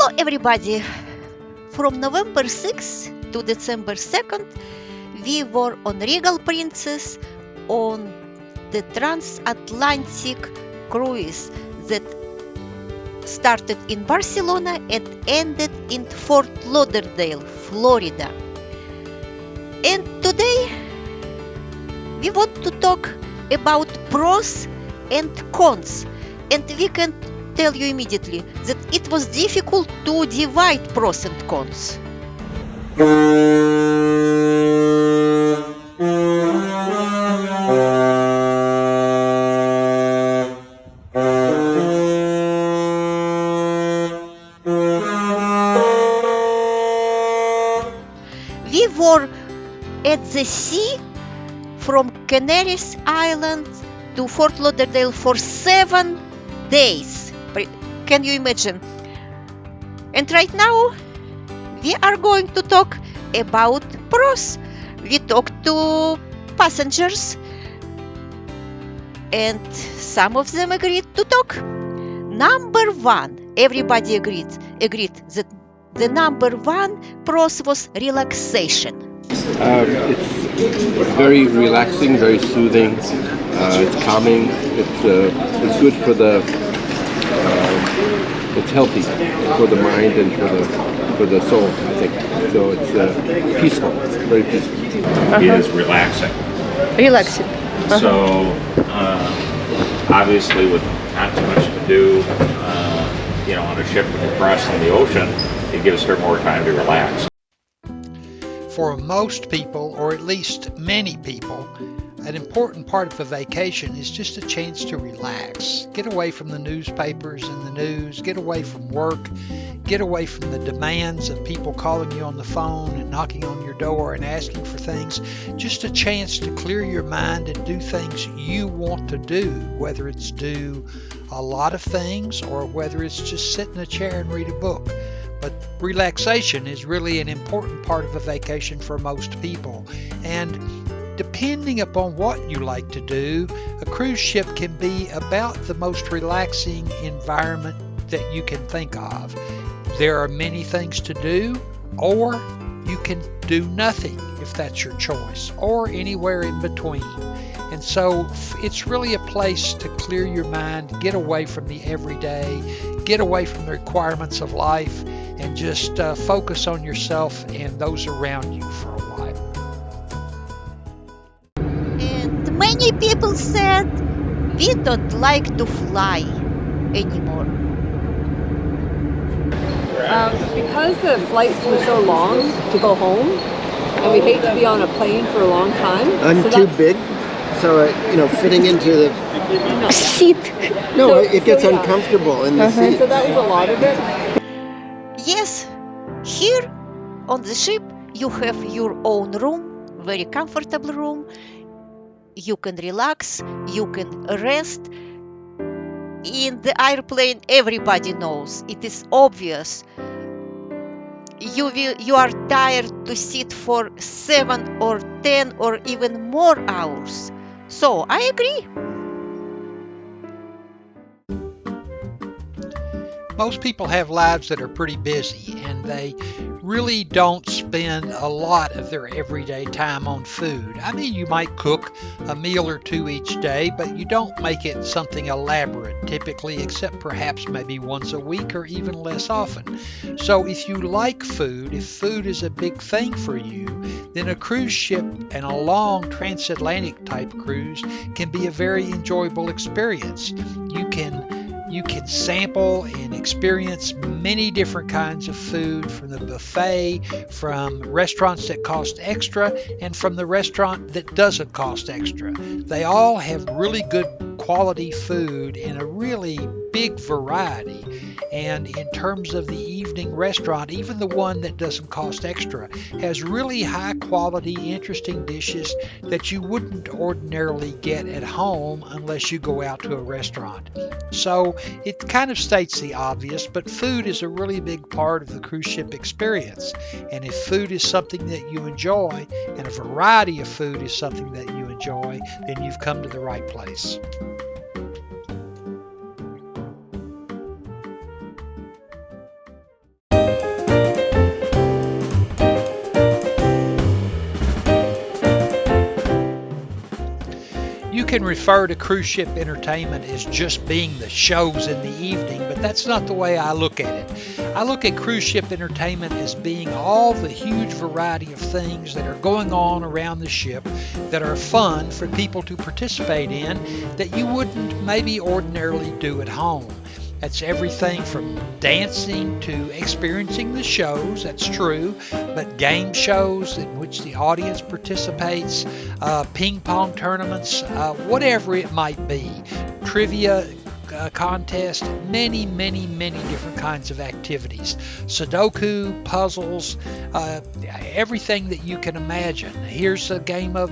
Hello everybody! From November 6th to December 2nd, we were on Regal Princess on the Transatlantic cruise that started in Barcelona and ended in Fort Lauderdale, Florida. And today we want to talk about pros and cons, and we can tell you immediately that it was difficult to divide pros and cons. We were at the sea from Canaries Island to Fort Lauderdale for 7 days. Can you imagine? And right now we are going to talk about pros. We talked to passengers and some of them agreed to talk. Number one, everybody agreed that the number one pros was relaxation. It's very relaxing, very soothing. It's calming. It's good for the. It's healthy for the mind and for the soul, I think. So it's peaceful, very peaceful. It is relaxing. Relaxing. So obviously, with not too much to do, on a ship when you're crossing the ocean, it gives her more time to relax. For most people, or at least many people, an important part of a vacation is just a chance to relax. Get away from the newspapers and the news, get away from work, get away from the demands of people calling you on the phone and knocking on your door and asking for things. Just a chance to clear your mind and do things you want to do, whether it's do a lot of things or whether it's just sit in a chair and read a book. But relaxation is really an important part of a vacation for most people. And depending upon what you like to do, a cruise ship can be about the most relaxing environment that you can think of. There are many things to do, or you can do nothing if that's your choice, or anywhere in between. And so it's really a place to clear your mind, get away from the everyday, get away from the requirements of life, and just focus on yourself and those around you for a while. And many people said we don't like to fly anymore. Because the flights were so long to go home, and we hate to be on a plane for a long time. I'm too big, so fitting into the seat. No, it gets uncomfortable in the seat. So that was a lot of it. Yes, here on the ship you have your own room, very comfortable room. You can relax, you can rest. In the airplane, everybody knows, it is obvious. You are tired to sit for 7 or 10 or even more hours. So I agree. Most people have lives that are pretty busy, and they really don't spend a lot of their everyday time on food. I mean, you might cook a meal or two each day, but you don't make it something elaborate typically, except perhaps maybe once a week or even less often. So if you like food, if food is a big thing for you, then a cruise ship and a long transatlantic type cruise can be a very enjoyable experience. You can sample and experience many different kinds of food, from the buffet, from restaurants that cost extra, and from the restaurant that doesn't cost extra. They all have really good quality food in a really big variety. And in terms of the evening restaurant, even the one that doesn't cost extra has really high quality, interesting dishes that you wouldn't ordinarily get at home unless you go out to a restaurant. So it kind of states the obvious, but food is a really big part of the cruise ship experience. And if food is something that you enjoy, and a variety of food is something that you enjoy, then you've come to the right place. can refer to cruise ship entertainment as just being the shows in the evening, but that's not the way I look at it. I look at cruise ship entertainment as being all the huge variety of things that are going on around the ship that are fun for people to participate in that you wouldn't maybe ordinarily do at home. That's everything from dancing to experiencing the shows, that's true, but game shows in which the audience participates, ping pong tournaments, whatever it might be, trivia contest, many different kinds of activities. Sudoku, puzzles, everything that you can imagine. Here's a game of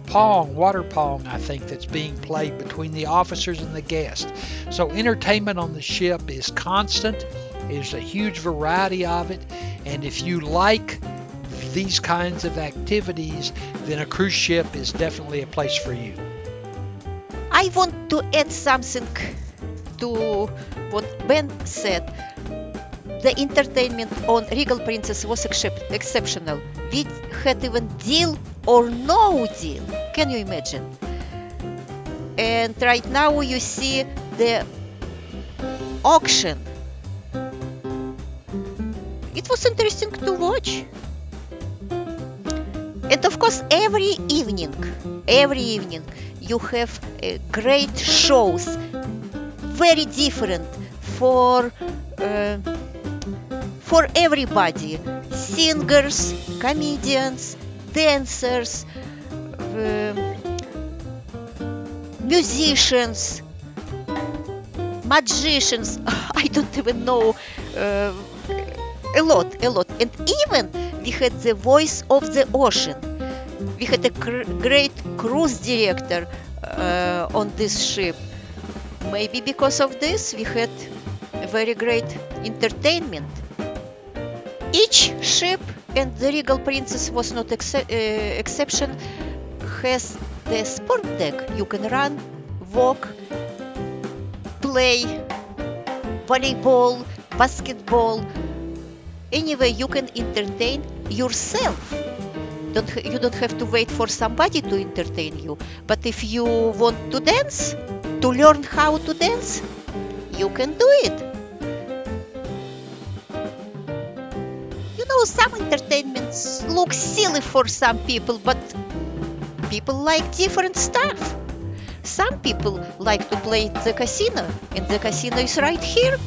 pong, water pong, I think, that's being played between the officers and the guests. So entertainment on the ship is constant. There's a huge variety of it, and if you like these kinds of activities, then a cruise ship is definitely a place for you. I want to add something to what Ben said. The entertainment on Regal Princess was exceptional. We had even deal or no deal. Can you imagine? And right now you see the auction. It was interesting to watch. And of course, every evening you have great shows, very different for everybody. Singers, comedians, dancers, musicians, magicians, I don't even know, a lot. And even we had the voice of the ocean. We had a great cruise director on this ship. Maybe because of this we had a very great entertainment. Each ship, and the Regal Princess was not exception, has the sport deck. You can run, walk, play volleyball, basketball. Anyway, you can entertain yourself. You don't have to wait for somebody to entertain you. But if you want to dance, to learn how to dance, you can do it. You know, some entertainments look silly for some people, but people like different stuff. Some people like to play at the casino, and the casino is right here.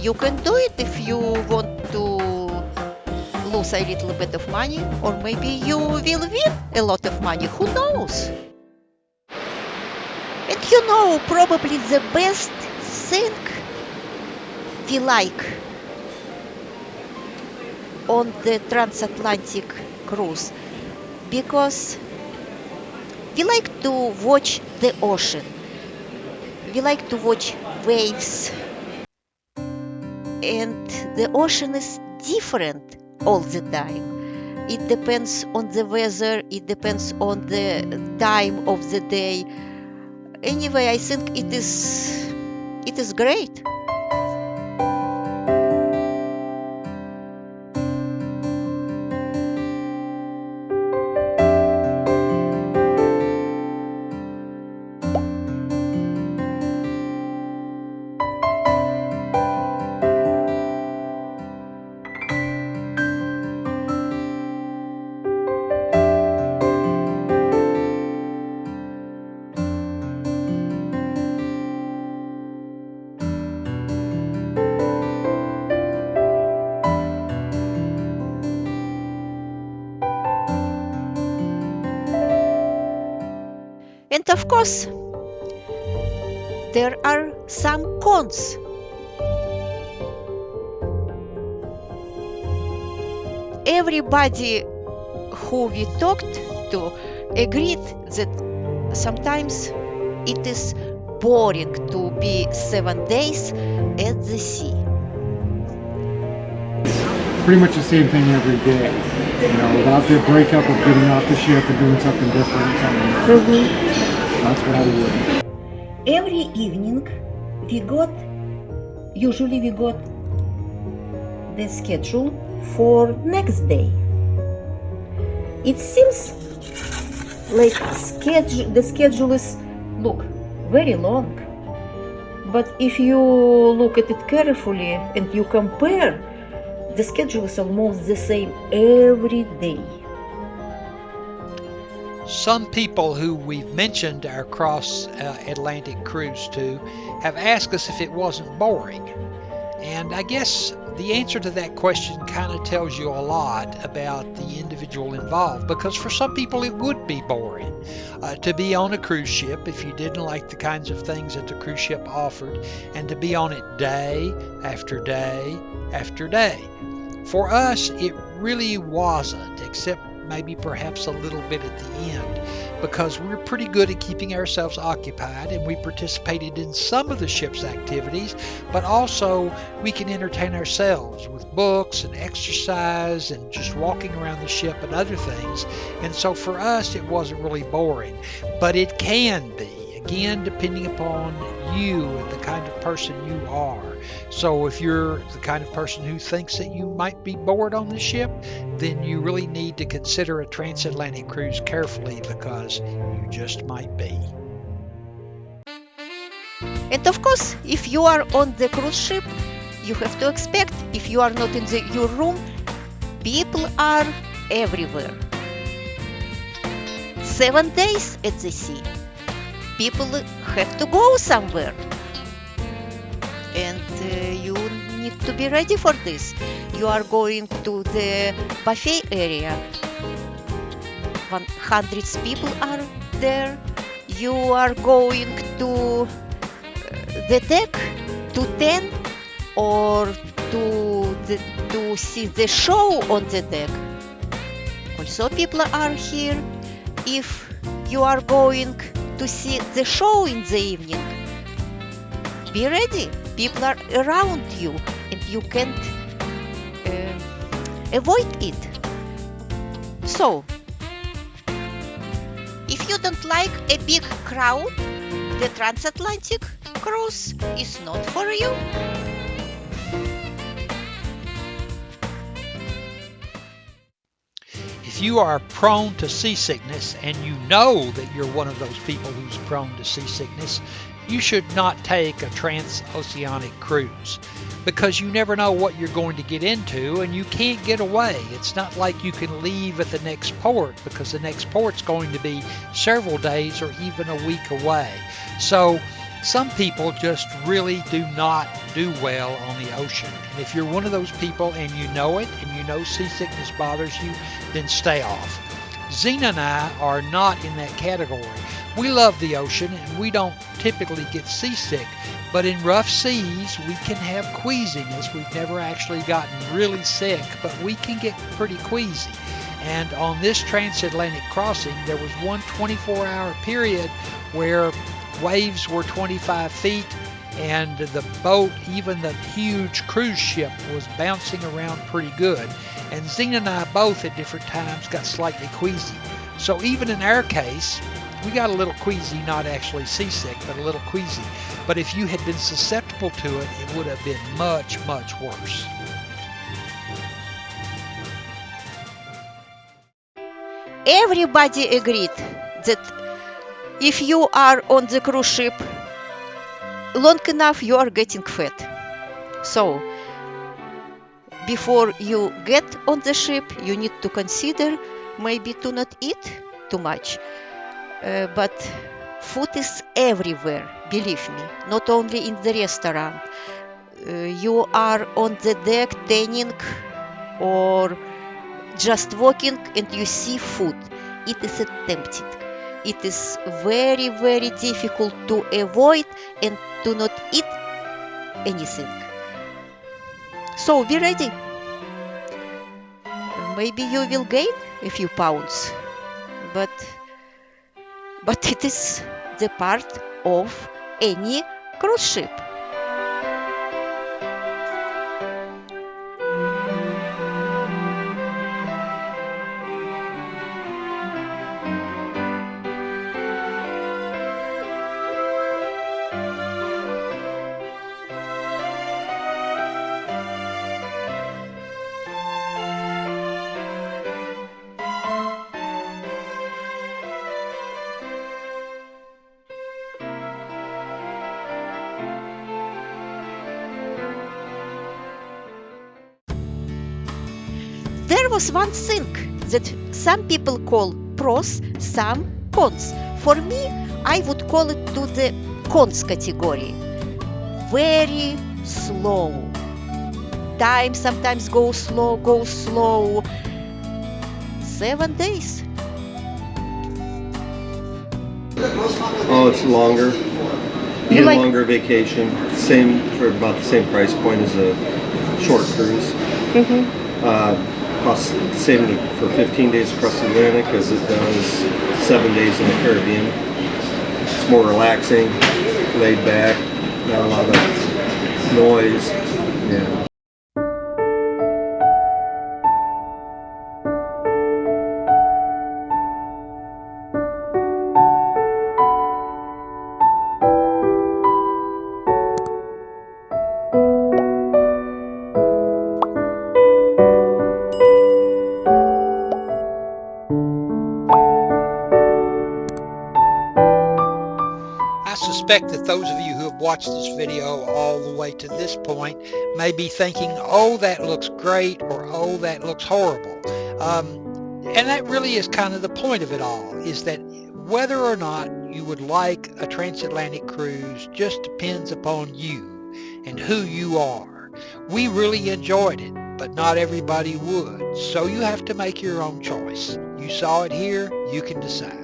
You can do it if you want to lose a little bit of money, or maybe you will win a lot of money, who knows? And you know, probably the best thing we like on the transatlantic cruise, because we like to watch the ocean, we like to watch waves, and the ocean is different all the time. It depends on the weather, it depends on the time of the day. Anyway, I think it is great. And of course, there are some cons. Everybody who we talked to agreed that sometimes it is boring to be 7 days at the sea. Pretty much the same thing every day, without the breakup of getting off the ship and doing something different. That's what I would. Every evening usually we got the schedule for next day. It seems like the schedule is very long. But if you look at it carefully and you compare, the schedule is almost the same every day. Some people who we've mentioned our cross-Atlantic cruise to have asked us if it wasn't boring. And I guess the answer to that question kind of tells you a lot about the individual involved, because for some people it would be boring to be on a cruise ship if you didn't like the kinds of things that the cruise ship offered, and to be on it day after day after day. For us, it really wasn't, except maybe perhaps a little bit at the end, because we're pretty good at keeping ourselves occupied and we participated in some of the ship's activities, but also we can entertain ourselves with books and exercise and just walking around the ship and other things. And so for us, it wasn't really boring, but it can be. Again, depending upon you and the kind of person you are. So if you're the kind of person who thinks that you might be bored on the ship, then you really need to consider a transatlantic cruise carefully, because you just might be. And of course, if you are on the cruise ship, you have to expect, if you are not in your room, people are everywhere. 7 days at the sea. People have to go somewhere. And you need to be ready for this. You are going to the buffet area. 100 people are there. You are going to the deck to 10 or to see the show on the deck. Also people are here. If you are going to see the show in the evening, be ready. People are around you and you can't avoid it. So, if you don't like a big crowd, the transatlantic cruise is not for you. If you are prone to seasickness, and you know that you're one of those people who's prone to seasickness, you should not take a transoceanic cruise, because you never know what you're going to get into and you can't get away. It's not like you can leave at the next port, because the next port's going to be several days or even a week away. So some people just really do not do well on the ocean. And if you're one of those people and you know it, and you know seasickness bothers you, then stay off. Zena and I are not in that category. We love the ocean and we don't typically get seasick, but in rough seas we can have queasiness. We've never actually gotten really sick, but we can get pretty queasy. And on this transatlantic crossing, there was one 24-hour period where waves were 25 feet and the boat, even the huge cruise ship, was bouncing around pretty good. And Zena and I both at different times got slightly queasy. So even in our case, we got a little queasy, not actually seasick, but a little queasy. But if you had been susceptible to it, it would have been much, much worse. Everybody agreed that if you are on the cruise ship long enough, you are getting fat. So, before you get on the ship, you need to consider maybe to not eat too much. But food is everywhere, believe me, not only in the restaurant. You are on the deck tanning or just walking and you see food. It is tempting. It is very, very difficult to avoid and to not eat anything. So be ready. Maybe you will gain a few pounds, but it is the part of any cruise ship. there was one thing that some people call pros, some cons. For me, I would call it to the cons category. Very slow. Time sometimes goes slow. 7 days. Oh, it's longer. You You get like- a longer vacation. Same for about the same price point as a short cruise. Costs the same for 15 days across the Atlantic as it does 7 days in the Caribbean. It's more relaxing, laid back, not a lot of noise. Yeah. I suspect that those of you who have watched this video all the way to this point may be thinking, oh, that looks great, or oh, that looks horrible. And that really is kind of the point of it all, is that whether or not you would like a transatlantic cruise just depends upon you and who you are. We really enjoyed it, but not everybody would. So you have to make your own choice. You saw it here, you can decide.